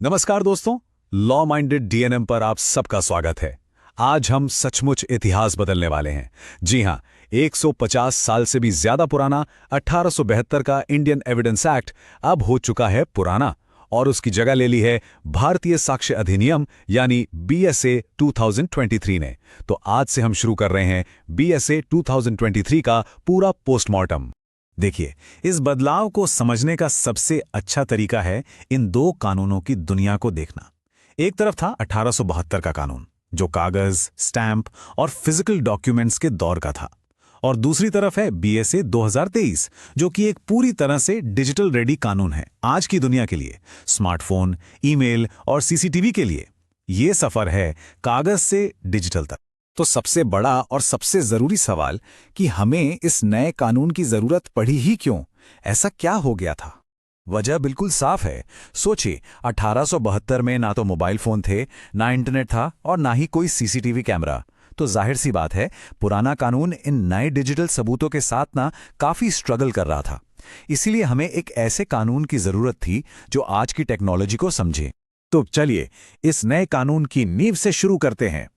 नमस्कार दोस्तों, law minded DNM पर आप सबका स्वागत है। आज हम सचमुच इतिहास बदलने वाले हैं। जी हां, 150 साल से भी ज्यादा पुराना 1872 का इंडियन एविडेंस एक्ट अब हो चुका है पुराना और उसकी जगह ले ली है भारतीय साक्ष्य अधिनियम यानी बीएसए 2023 ने। तो आज से हम शुरू कर रहे हैं बीएसए 2023 का पूरा पोस्टमार्टम। देखिए, इस बदलाव को समझने का सबसे अच्छा तरीका है इन दो कानूनों की दुनिया को देखना। एक तरफ था 1872 का कानून, जो कागज, स्टैंप और फिजिकल डॉक्यूमेंट्स के दौर का था, और दूसरी तरफ है बीएसए 2023, जो कि एक पूरी तरह से डिजिटल रेडी कानून है आज की दुनिया के लिए, स्मार्टफोन, ईमेल और सीसीटीवी के लिए। ये सफर है कागज से डिजिटल तक। तो सबसे बड़ा और सबसे जरूरी सवाल कि हमें इस नए कानून की जरूरत पड़ी ही क्यों? ऐसा क्या हो गया था? वजह बिल्कुल साफ है। सोचिए, 1872 में ना तो मोबाइल फोन थे, ना इंटरनेट था और ना ही कोई सीसीटीवी कैमरा। तो जाहिर सी बात है, पुराना कानून इन नए डिजिटल सबूतों के साथ ना काफी स्ट्रगल कर रहा था। इसीलिए हमें एक ऐसे कानून की जरूरत थी जो आज की टेक्नोलॉजी को समझे। तो चलिए इस नए कानून की नींव से शुरू करते हैं।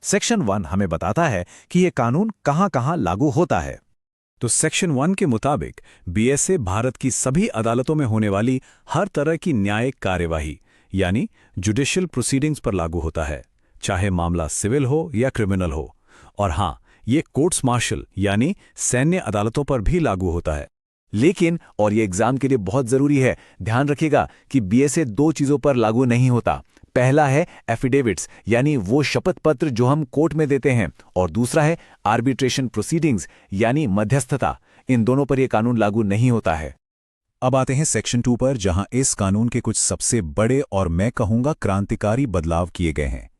सेक्शन 1 हमें बताता है कि यह कानून कहां-कहां लागू होता है। तो सेक्शन 1 के मुताबिक बीएसए भारत की सभी अदालतों में होने वाली हर तरह की न्यायिक कार्यवाही यानी जुडिशियल प्रोसीडिंग्स पर लागू होता है, चाहे मामला सिविल हो या क्रिमिनल हो। और हां, ये कोर्ट्स मार्शल यानी सैन्य अदालतों पर भी लागू होता है। लेकिन, और ये एग्जाम के लिए बहुत जरूरी है, ध्यान रखिएगा कि बीएसए दो चीजों पर लागू नहीं होता। पहला है एफिडेविट्स यानी वो शपथ पत्र जो हम कोर्ट में देते हैं, और दूसरा है आर्बिट्रेशन प्रोसीडिंग्स यानी मध्यस्थता। इन दोनों पर यह कानून लागू नहीं होता है। अब आते हैं सेक्शन 2 पर, जहां इस कानून के कुछ सबसे बड़े और मैं कहूंगा क्रांतिकारी बदलाव किए गए हैं।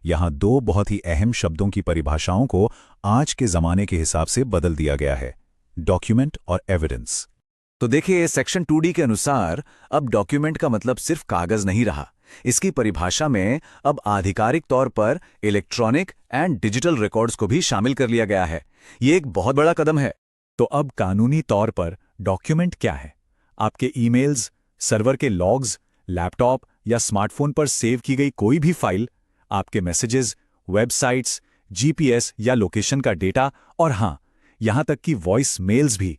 यहां दो बहुत ही अहम शब्दों की परिभाषाओं को आज के जमाने के हिसाब से बदल दिया गया है, डॉक्यूमेंट और एविडेंस। तो देखिए, सेक्शन 2D के अनुसार अब डॉक्यूमेंट का मतलब सिर्फ कागज नहीं रहा। इसकी परिभाषा में अब आधिकारिक तौर पर इलेक्ट्रॉनिक एंड डिजिटल रिकॉर्ड्स को भी शामिल कर लिया गया है। ये एक बहुत बड़ा कदम है। तो अब कानूनी तौर पर डॉक्यूमेंट क्या है? आपके ईमेल्स, सर्वर के लॉग्स, लैपटॉप या स्मार्टफोन पर सेव की गई कोई भी फाइल, आपके मैसेजेस, वेबसाइट्स, जीपीएस या लोकेशन का डेटा, और हां, यहां तक कि वॉइस मेल्स भी।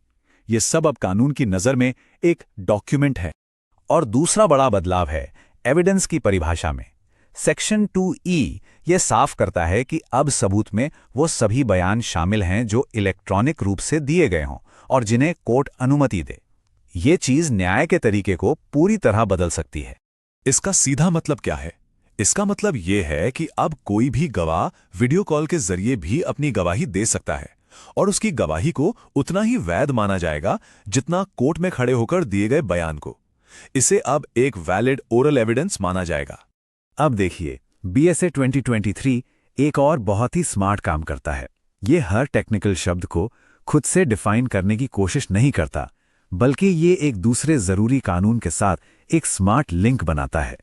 ये सब अब कानून की नजर में एक डॉक्यूमेंट है। और दूसरा बड़ा बदलाव है एविडेंस की परिभाषा में। सेक्शन 2E यह साफ करता है कि अब सबूत में वो सभी बयान शामिल हैं जो इलेक्ट्रॉनिक रूप से दिए गए हों और जिन्हें कोर्ट अनुमति दे। ये चीज न्याय के तरीके को पूरी तरह बदल सकती है। इसका सीधा मतलब क्या है? इसका मतलब यह है कि अब कोई भी गवाह वीडियो कॉल के जरिए भी अपनी गवाही दे सकता है, और उसकी गवाही को उतना ही वैध माना जाएगा जितना कोर्ट में खड़े होकर दिए गए बयान को। इसे अब एक वैलिड ओरल एविडेंस माना जाएगा। अब देखिए, बीएसए 2023 एक और बहुत ही स्मार्ट काम करता है। ये हर टेक्निकल शब्द को खुद से डिफाइन करने की कोशिश नहीं करता, बल्कि ये एक दूसरे जरूरी कानून के साथ एक स्मार्ट लिंक बनाता है।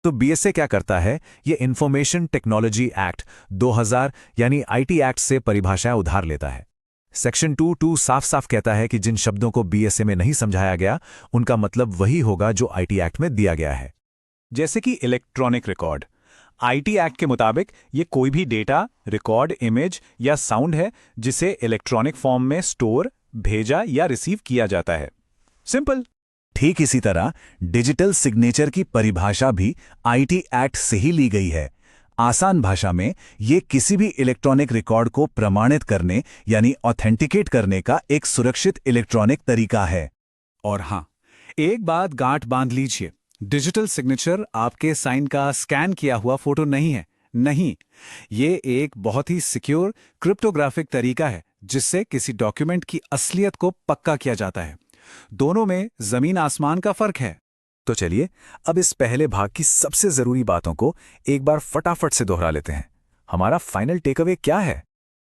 तो बीएसए क्या करता है? ये इंफॉर्मेशन टेक्नोलॉजी एक्ट 2000 यानी आईटी एक्ट से परिभाषाएं उधार लेता है। सेक्शन 2(2) साफ साफ कहता है कि जिन शब्दों को बीएसए में नहीं समझाया गया, उनका मतलब वही होगा जो आईटी एक्ट में दिया गया है। जैसे कि इलेक्ट्रॉनिक रिकॉर्ड। आईटी एक्ट के मुताबिक ये कोई भी डेटा, रिकॉर्ड, इमेज या साउंड है जिसे इलेक्ट्रॉनिक फॉर्म में स्टोर, भेजा या रिसीव किया जाता है। सिंपल। ठीक इसी तरह डिजिटल सिग्नेचर की परिभाषा भी आईटी एक्ट से ही ली गई है। आसान भाषा में ये किसी भी इलेक्ट्रॉनिक रिकॉर्ड को प्रमाणित करने यानी ऑथेंटिकेट करने का एक सुरक्षित इलेक्ट्रॉनिक तरीका है। और हां, एक बात गांठ बांध लीजिए, डिजिटल सिग्नेचर आपके साइन का स्कैन किया हुआ फोटो नहीं है। नहीं, ये एक बहुत ही सिक्योर क्रिप्टोग्राफिक तरीका है जिससे किसी डॉक्यूमेंट की असलियत को पक्का किया जाता है। दोनों में जमीन आसमान का फर्क है। तो चलिए अब इस पहले भाग की सबसे जरूरी बातों को एक बार फटाफट से दोहरा लेते हैं। हमारा फाइनल टेकअवे क्या है?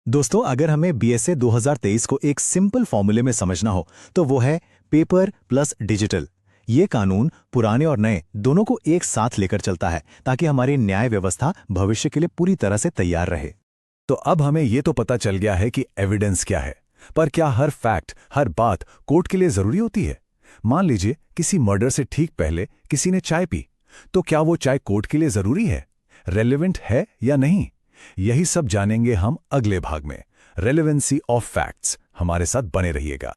दोस्तों, अगर हमें बीएसए 2023 को एक सिंपल फॉर्मूले में समझना हो तो वो है पेपर प्लस डिजिटल। ये कानून पुराने और नए दोनों को एक साथ लेकर चलता है ताकि हमारी न्याय व्यवस्था भविष्य के लिए पूरी तरह से तैयार रहे। तो अब हमें ये तो पता चल गया है कि एविडेंस क्या है, पर क्या हर फैक्ट, हर बात कोर्ट के लिए जरूरी होती है? मान लीजिए किसी मर्डर से ठीक पहले किसी ने चाय पी तो क्या वो चाय कोर्ट के लिए जरूरी है, रेलेवेंट है या नहीं? यही सब जानेंगे हम अगले भाग में, रेलेवेंसी ऑफ फैक्ट्स। हमारे साथ बने रहिएगा।